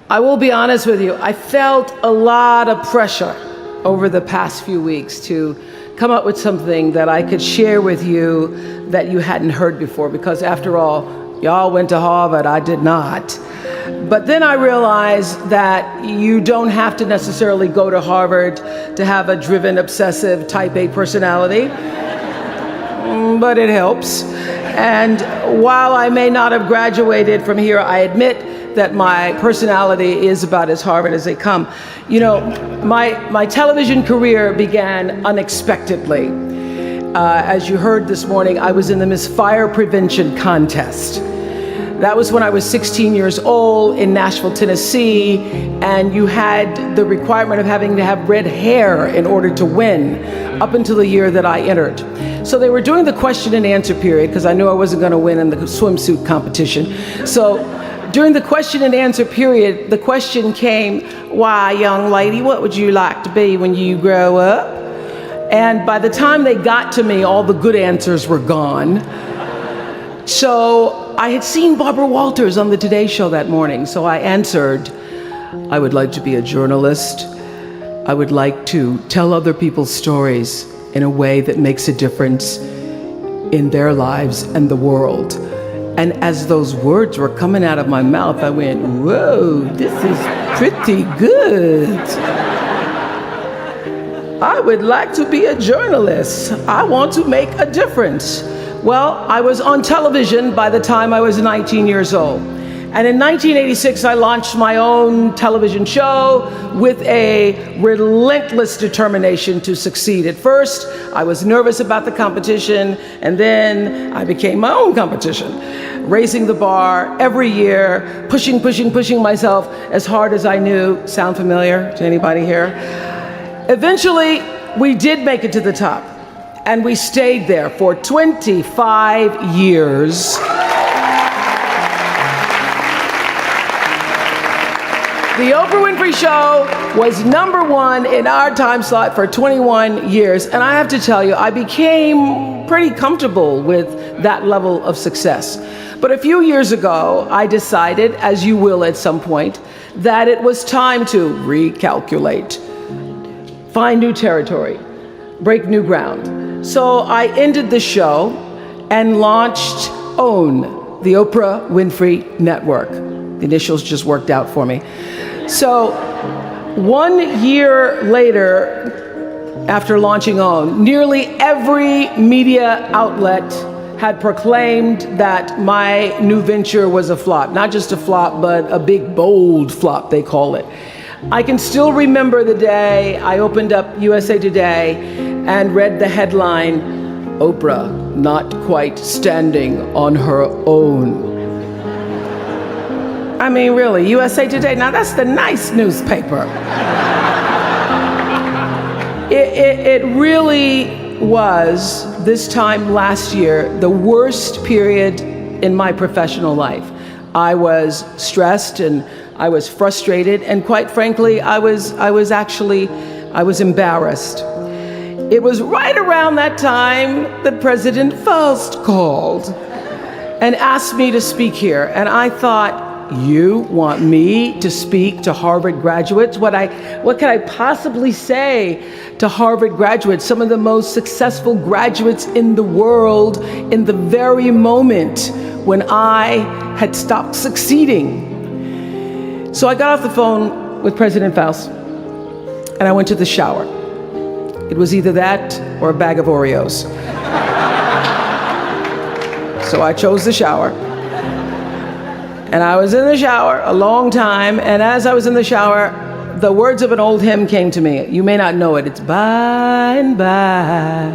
I will be honest with you, I felt a lot of pressure over the past few weeks to come up with something that I could share with you that you hadn't heard before, because after all, y'all went to Harvard, I did not. But then I realized that you don't have to necessarily go to Harvard to have a driven, obsessive, type A personality, but it helps. And while I may not have graduated from here, I admit that my personality is about as Harvard as they come. You know, my television career began unexpectedly. As you heard this morning, I was in the Miss Fire Prevention contest. That was when I was 16 years old in Nashville, Tennessee, and you had the requirement of having to have red hair in order to win, up until the year that I entered. So they were doing the question and answer period, because I knew I wasn't going to win in the swimsuit competition. So during the question and answer period, the question came, "Why, young lady, what would you like to be when you grow up?" And by the time they got to me, all the good answers were gone. So I had seen Barbara Walters on the Today Show that morning, so I answered, "I would like to be a journalist. I would like to tell other people's stories in a way that makes a difference in their lives and the world." And as those words were coming out of my mouth, I went, "Whoa, this is pretty good. I would like to be a journalist. I want to make a difference." Well, I was on television by the time I was 19 years old. And in 1986, I launched my own television show with a relentless determination to succeed. At first, I was nervous about the competition, and then I became my own competition, raising the bar every year, pushing myself as hard as I knew. Sound familiar to anybody here? Eventually, we did make it to the top, and we stayed there for 25 years. The Oprah Winfrey Show was #1 in our time slot for 21 years. And I have to tell you, I became pretty comfortable with that level of success. But a few years ago, I decided, as you will at some point, that it was time to recalculate, find new territory, break new ground. So I ended the show and launched OWN, the Oprah Winfrey Network. The initials just worked out for me. So 1 year later, after launching OWN, nearly every media outlet had proclaimed that my new venture was a flop. Not just a flop, but a big, bold flop, they call it. I can still remember the day I opened up USA Today and read the headline, "Oprah not quite standing on her own." I mean, really, USA Today, now that's the nice newspaper. It really was, this time last year, the worst period in my professional life. I was stressed and I was frustrated, and quite frankly, I was embarrassed. It was right around that time that President Faust called and asked me to speak here, and I thought, you want me to speak to Harvard graduates? What could I possibly say to Harvard graduates, some of the most successful graduates in the world, in the very moment when I had stopped succeeding? So I got off the phone with President Faust, and I went to the shower. It was either that or a bag of Oreos. So I chose the shower. And I was in the shower a long time, and as I was in the shower, the words of an old hymn came to me. You may not know it. It's "By and by,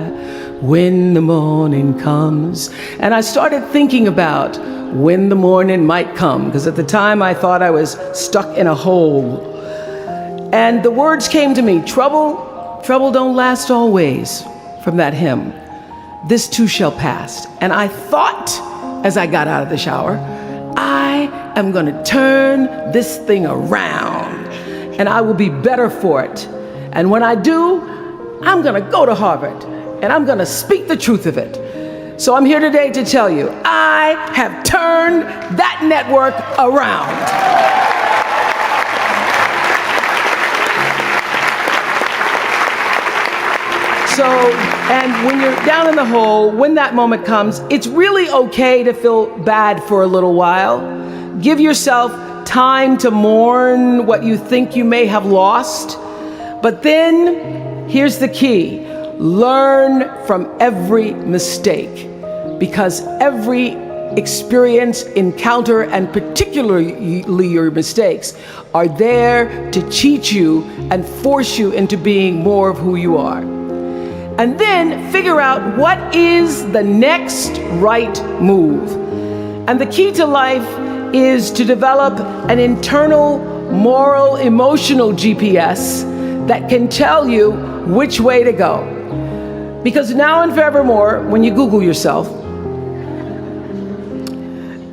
when the morning comes." And I started thinking about when the morning might come, because at the time I thought I was stuck in a hole. And the words came to me, trouble don't last always, from that hymn. This too shall pass. And I thought, as I got out of the shower, I am going to turn this thing around, and I will be better for it. And when I do, I'm going to go to Harvard, and I'm going to speak the truth of it. So I'm here today to tell you, I have turned that network around. So, and when you're down in the hole, when that moment comes, it's really okay to feel bad for a little while. Give yourself time to mourn what you think you may have lost. But then, here's the key. Learn from every mistake, because every experience, encounter, and particularly your mistakes are there to teach you and force you into being more of who you are. And then figure out what is the next right move. And the key to life is to develop an internal, moral, emotional GPS that can tell you which way to go. Because now and forevermore, when you Google yourself,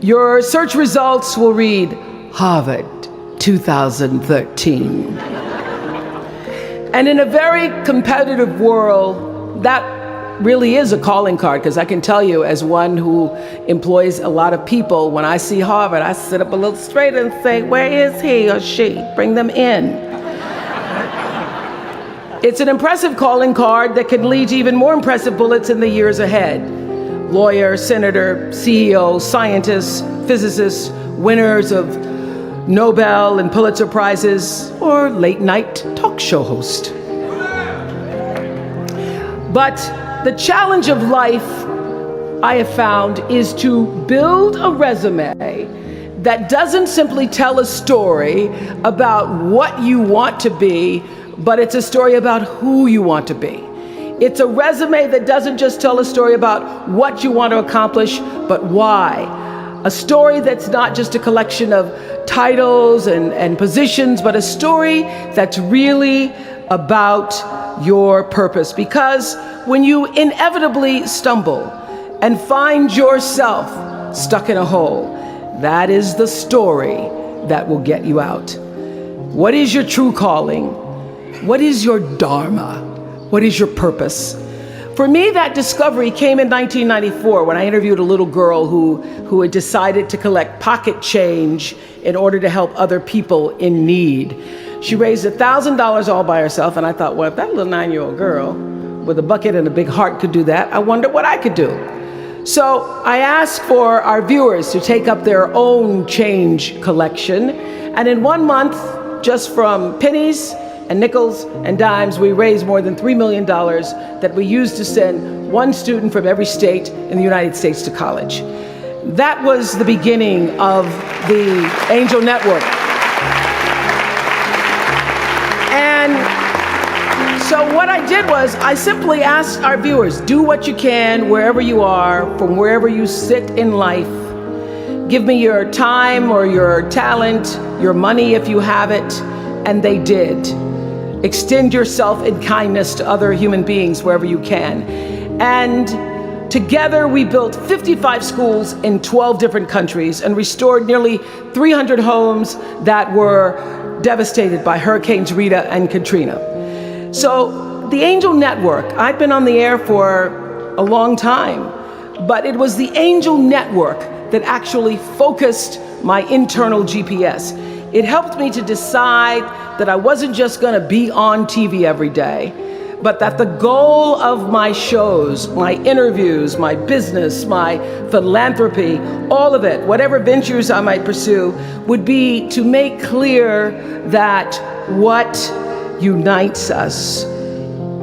your search results will read Harvard 2013. And in a very competitive world, that really is a calling card, because I can tell you, as one who employs a lot of people, when I see Harvard, I sit up a little straighter and say, where is he or she? Bring them in. It's an impressive calling card that can lead to even more impressive bullets in the years ahead. Lawyer, senator, CEO, scientists, physicists, winners of Nobel and Pulitzer Prizes, or late night talk show host. But the challenge of life, I have found, is to build a resume that doesn't simply tell a story about what you want to be, but it's a story about who you want to be. It's a resume that doesn't just tell a story about what you want to accomplish, but why. A story that's not just a collection of titles and positions, but a story that's really about your purpose. Because when you inevitably stumble and find yourself stuck in a hole, that is the story that will get you out. What is your true calling? What is your dharma? What is your purpose? For me, that discovery came in 1994 when I interviewed a little girl who had decided to collect pocket change in order to help other people in need. She raised $1,000 all by herself, and I thought, well, if that little 9-year-old girl with a bucket and a big heart could do that, I wonder what I could do. So I asked for our viewers to take up their own change collection, and in 1 month, just from pennies and nickels and dimes, we raised more than $3 million that we used to send one student from every state in the United States to college. That was the beginning of the Angel Network. And so what I did was I simply asked our viewers, do what you can wherever you are, from wherever you sit in life. Give me your time or your talent, your money if you have it, and they did. Extend yourself in kindness to other human beings wherever you can. And together we built 55 schools in 12 different countries and restored nearly 300 homes that were devastated by Hurricanes Rita and Katrina. So the Angel Network, I've been on the air for a long time, but it was the Angel Network that actually focused my internal GPS. It helped me to decide that I wasn't just going to be on TV every day, but that the goal of my shows, my interviews, my business, my philanthropy, all of it, whatever ventures I might pursue, would be to make clear that what unites us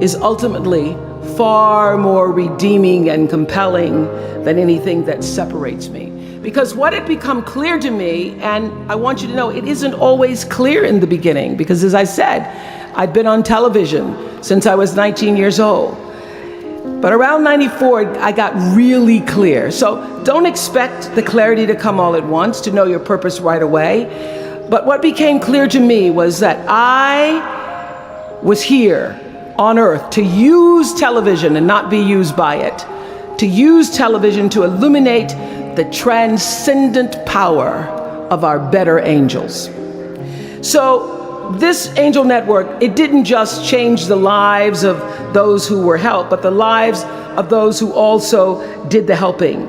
is ultimately far more redeeming and compelling than anything that separates me. Because what had become clear to me, and I want you to know, it isn't always clear in the beginning, because as I said, I'd been on television since I was 19 years old. But around 94, I got really clear. So don't expect the clarity to come all at once, to know your purpose right away. But what became clear to me was that I was here on earth to use television and not be used by it. To use television to illuminate the transcendent power of our better angels. So this Angel Network, it didn't just change the lives of those who were helped, but the lives of those who also did the helping.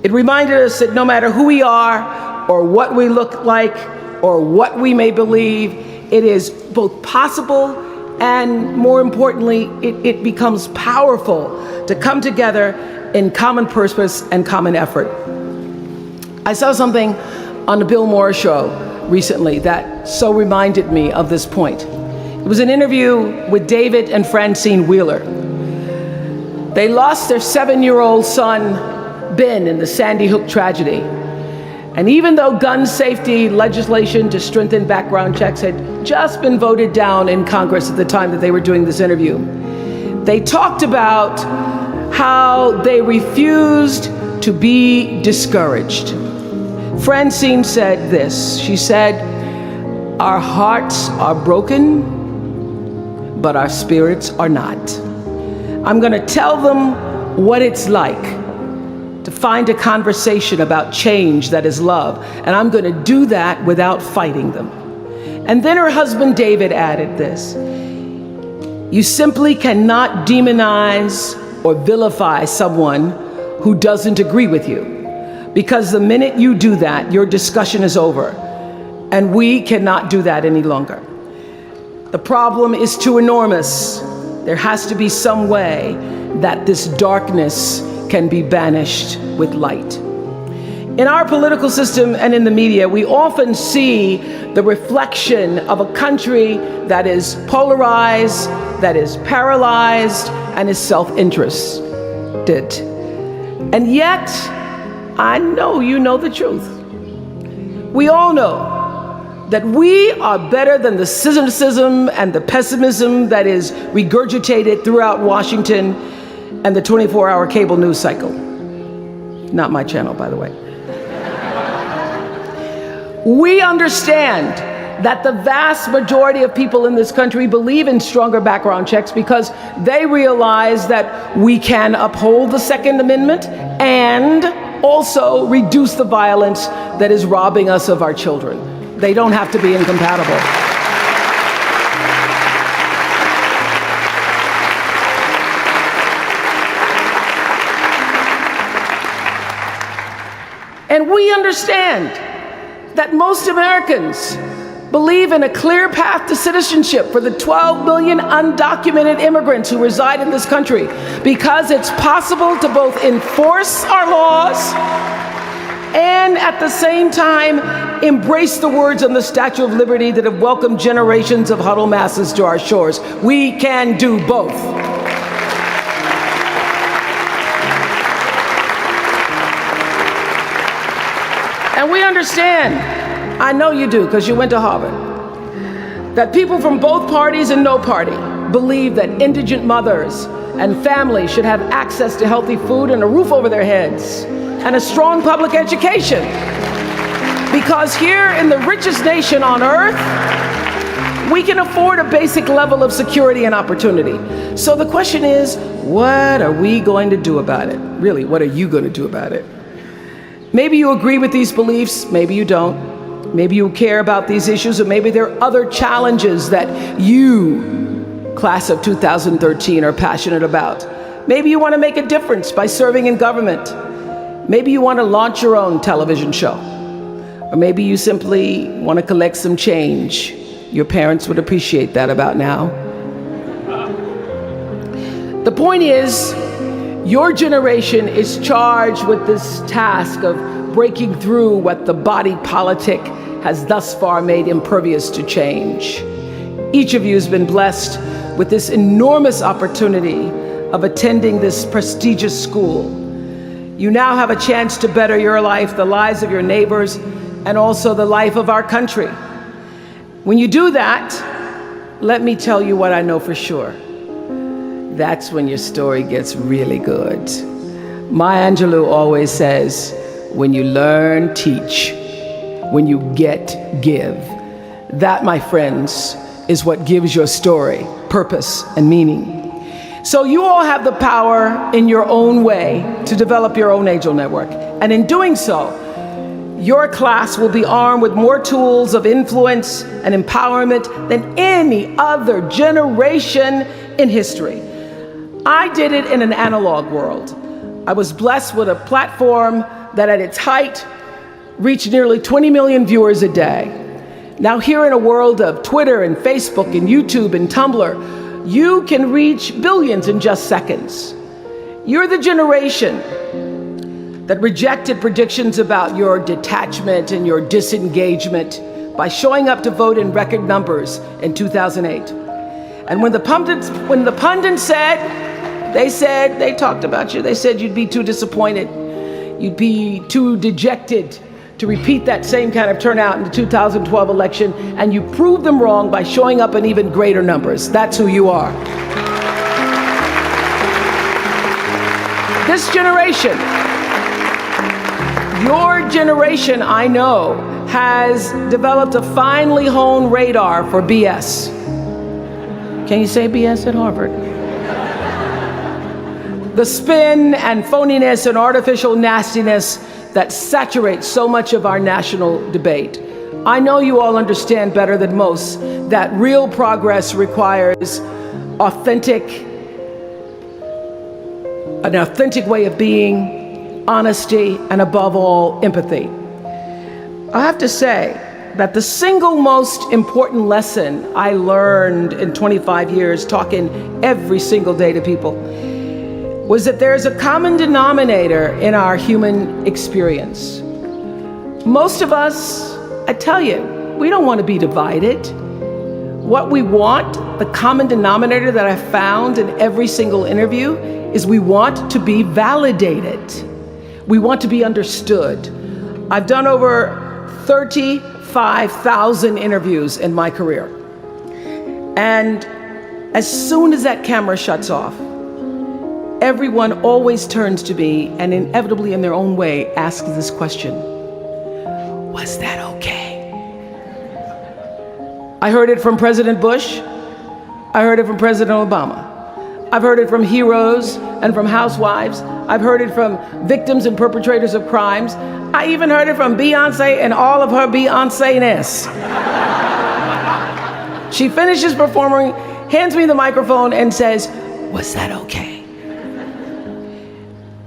It reminded us that no matter who we are, or what we look like, or what we may believe, it is both possible and more importantly, it becomes powerful to come together in common purpose and common effort. I saw something on the Bill Maher show recently that so reminded me of this point. It was an interview with David and Francine Wheeler. They lost their 7-year-old son, Ben, in the Sandy Hook tragedy. And even though gun safety legislation to strengthen background checks had just been voted down in Congress at the time that they were doing this interview, they talked about how they refused to be discouraged. Francine said this. She said, "Our hearts are broken, but our spirits are not. I'm going to tell them what it's like to find a conversation about change that is love, and I'm going to do that without fighting them." And then her husband David added this: "You simply cannot demonize or vilify someone who doesn't agree with you, because the minute you do that, your discussion is over, and we cannot do that any longer. The problem is too enormous. There has to be some way that this darkness can be banished with light." In our political system and in the media, we often see the reflection of a country that is polarized, that is paralyzed, and is self-interested. And yet, I know you know the truth. We all know that we are better than the cynicism and the pessimism that is regurgitated throughout Washington and the 24-hour cable news cycle. Not my channel, by the way. We understand that the vast majority of people in this country believe in stronger background checks because they realize that we can uphold the Second Amendment and also reduce the violence that is robbing us of our children. They don't have to be incompatible. And we understand that most Americans believe in a clear path to citizenship for the 12 million undocumented immigrants who reside in this country, because it's possible to both enforce our laws and at the same time embrace the words on the Statue of Liberty that have welcomed generations of huddled masses to our shores. We can do both. And we understand, I know you do because you went to Harvard, that people from both parties and no party believe that indigent mothers and families should have access to healthy food and a roof over their heads and a strong public education. Because here in the richest nation on earth, we can afford a basic level of security and opportunity. So the question is, what are we going to do about it? Really, what are you going to do about it? Maybe you agree with these beliefs, maybe you don't. Maybe you care about these issues, or maybe there are other challenges that you, class of 2013, are passionate about. Maybe you want to make a difference by serving in government. Maybe you want to launch your own television show. Or maybe you simply want to collect some change. Your parents would appreciate that about now. The point is, your generation is charged with this task of breaking through what the body politic has thus far made impervious to change. Each of you has been blessed with this enormous opportunity of attending this prestigious school. You now have a chance to better your life, the lives of your neighbors, and also the life of our country. When you do that, let me tell you what I know for sure. That's when your story gets really good. Maya Angelou always says, when you learn, teach. When you get, give. That, my friends, is what gives your story purpose and meaning. So you all have the power in your own way to develop your own angel network. And in doing so, your class will be armed with more tools of influence and empowerment than any other generation in history. I did it in an analog world. I was blessed with a platform that at its height reached nearly 20 million viewers a day. Now here in a world of Twitter and Facebook and YouTube and Tumblr, you can reach billions in just seconds. You're the generation that rejected predictions about your detachment and your disengagement by showing up to vote in record numbers in 2008. And when the pundits they talked about you, they said you'd be too disappointed, you'd be too dejected to repeat that same kind of turnout in the 2012 election, and you proved them wrong by showing up in even greater numbers. That's who you are. This generation, your generation, I know, has developed a finely honed radar for BS. Can you say BS at Harvard? The spin and phoniness and artificial nastiness that saturates so much of our national debate. I know you all understand better than most that real progress requires an authentic way of being, honesty, and above all, empathy. I have to say that the single most important lesson I learned in 25 years talking every single day to people was that there's a common denominator in our human experience. Most of us, I tell you, we don't want to be divided. What we want, the common denominator that I found in every single interview, is we want to be validated. We want to be understood. I've done over 35,000 interviews in my career. And as soon as that camera shuts off, everyone always turns to me and inevitably in their own way asks this question: was that okay? I heard it from President Bush. I heard it from President Obama. I've heard it from heroes and from housewives. I've heard it from victims and perpetrators of crimes. I even heard it from Beyonce and all of her Beyonce-ness. She finishes performing, hands me the microphone and says, "Was that okay?"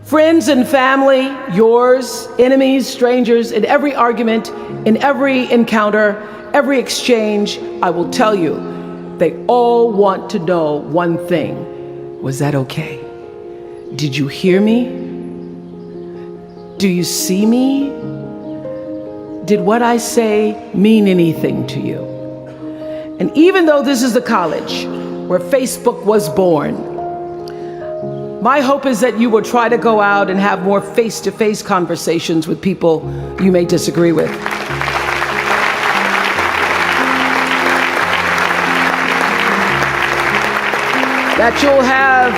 Friends and family, yours, enemies, strangers, in every argument, in every encounter, every exchange, I will tell you, they all want to know one thing: was that okay? Did you hear me? Do you see me? Did what I say mean anything to you? And even though this is the college where Facebook was born, my hope is that you will try to go out and have more face-to-face conversations with people you may disagree with. That you'll have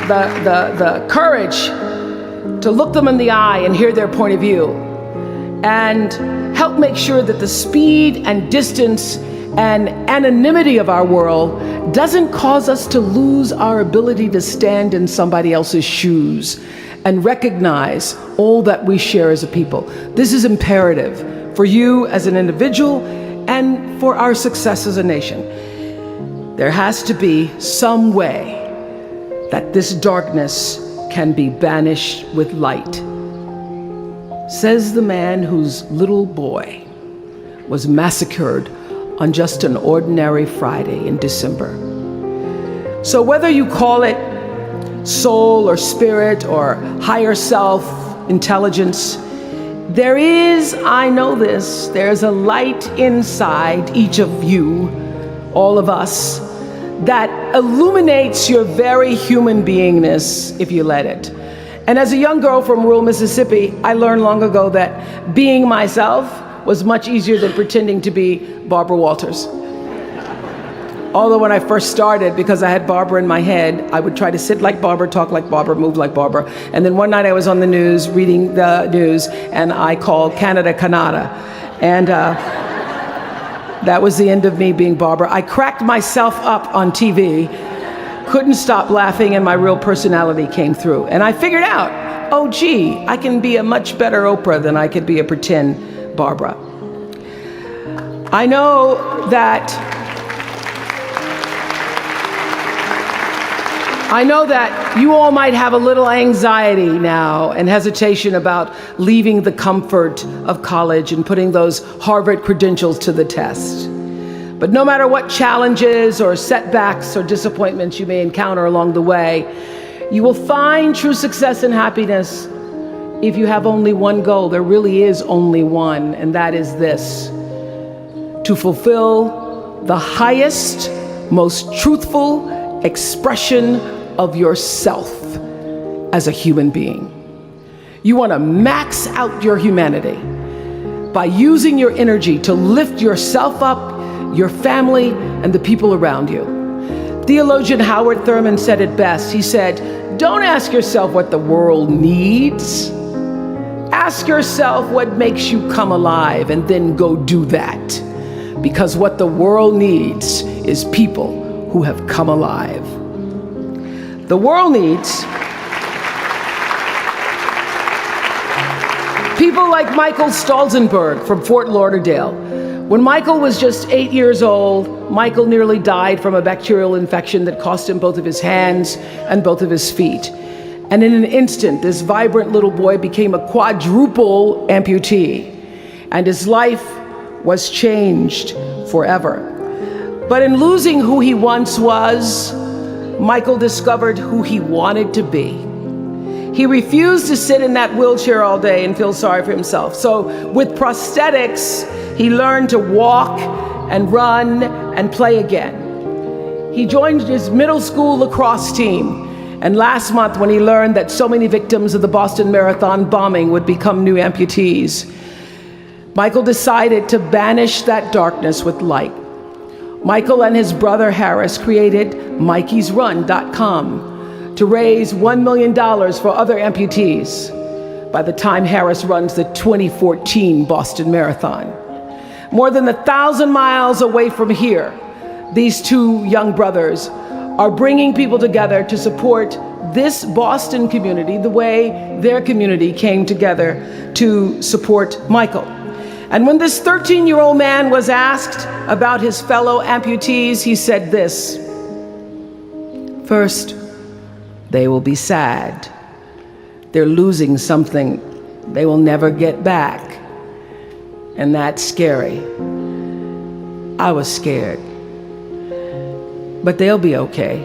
the courage to look them in the eye and hear their point of view, and help make sure that the speed and distance and anonymity of our world doesn't cause us to lose our ability to stand in somebody else's shoes and recognize all that we share as a people. This is imperative for you as an individual and for our success as a nation. There has to be some way that this darkness can be banished with light. Says the man whose little boy was massacred on just an ordinary Friday in December. So whether you call it soul or spirit or higher self, intelligence, there is, I know this, there's a light inside each of you, all of us, that illuminates your very human beingness if you let it. And as a young girl from rural Mississippi, I learned long ago that being myself was much easier than pretending to be Barbara Walters. Although when I first started, because I had Barbara in my head, I would try to sit like Barbara, talk like Barbara, move like Barbara. And then one night I was on the news, reading the news, and I called Canada, Canada. And that was the end of me being Barbara. I cracked myself up on TV, couldn't stop laughing, and my real personality came through. And I figured out, oh gee, I can be a much better Oprah than I could be a pretend Barbara. I know that I know that you all might have a little anxiety now and hesitation about leaving the comfort of college and putting those Harvard credentials to the test. But no matter what challenges or setbacks or disappointments you may encounter along the way, you will find true success and happiness if you have only one goal. There really is only one, and that is this: to fulfill the highest, most truthful expression of yourself as a human being. You want to max out your humanity by using your energy to lift yourself up, your family, and the people around you. Theologian Howard Thurman said it best. He said, "Don't ask yourself what the world needs. Ask yourself what makes you come alive, and then go do that. Because what the world needs is people who have come alive." The world needs people like Michael Stolzenberg from Fort Lauderdale. When Michael was just 8 years old, Michael nearly died from a bacterial infection that cost him both of his hands and both of his feet. And in an instant, this vibrant little boy became a quadruple amputee, and his life was changed forever. But in losing who he once was, Michael discovered who he wanted to be. He refused to sit in that wheelchair all day and feel sorry for himself. So with prosthetics, he learned to walk and run and play again. He joined his middle school lacrosse team. And last month, when he learned that so many victims of the Boston Marathon bombing would become new amputees, Michael decided to banish that darkness with light. Michael and his brother Harris created MikeysRun.com to raise $1 million for other amputees by the time Harris runs the 2014 Boston Marathon. More than 1,000 miles away from here, these two young brothers are bringing people together to support this Boston community the way their community came together to support Michael. And when this 13-year-old man was asked about his fellow amputees, he said this: "First, they will be sad. They're losing something they will never get back. And that's scary. I was scared. But they'll be okay.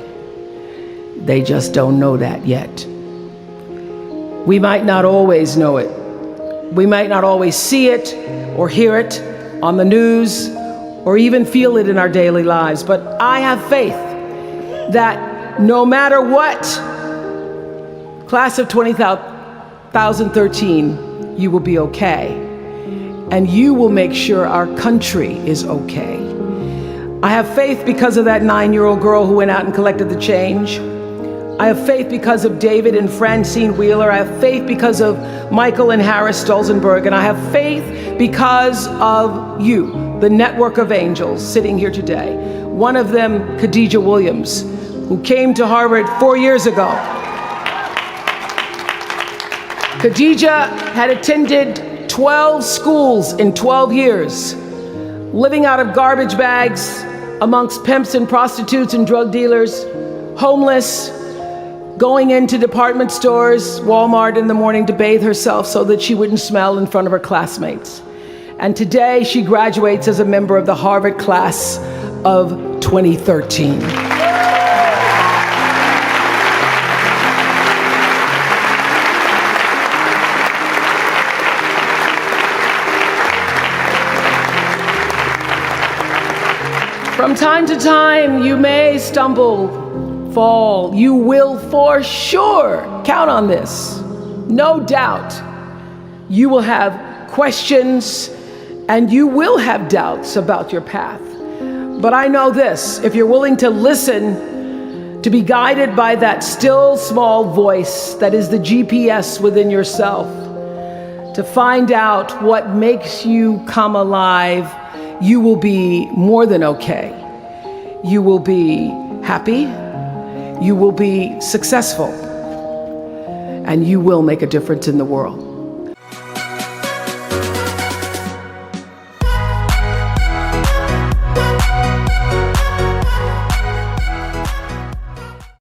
They just don't know that yet." We might not always know it. We might not always see it or hear it on the news or even feel it in our daily lives, but I have faith that no matter what, class of 2013, you will be okay, and you will make sure our country is okay. I have faith because of that 9-year-old girl who went out and collected the change. I have faith because of David and Francine Wheeler. I have faith because of Michael and Harris Stolzenberg. And I have faith because of you, the network of angels sitting here today. One of them, Khadijah Williams, who came to Harvard 4 years ago. Khadijah had attended 12 schools in 12 years, living out of garbage bags amongst pimps and prostitutes and drug dealers, homeless, going into department stores, Walmart in the morning to bathe herself so that she wouldn't smell in front of her classmates. And today she graduates as a member of the Harvard class of 2013. From time to time, you may stumble, fall. You will for sure count on this. No doubt. You will have questions and you will have doubts about your path. But I know this: if you're willing to listen, to be guided by that still small voice that is the GPS within yourself, to find out what makes you come alive, you will be more than okay. You will be happy, you will be successful, and you will make a difference in the world.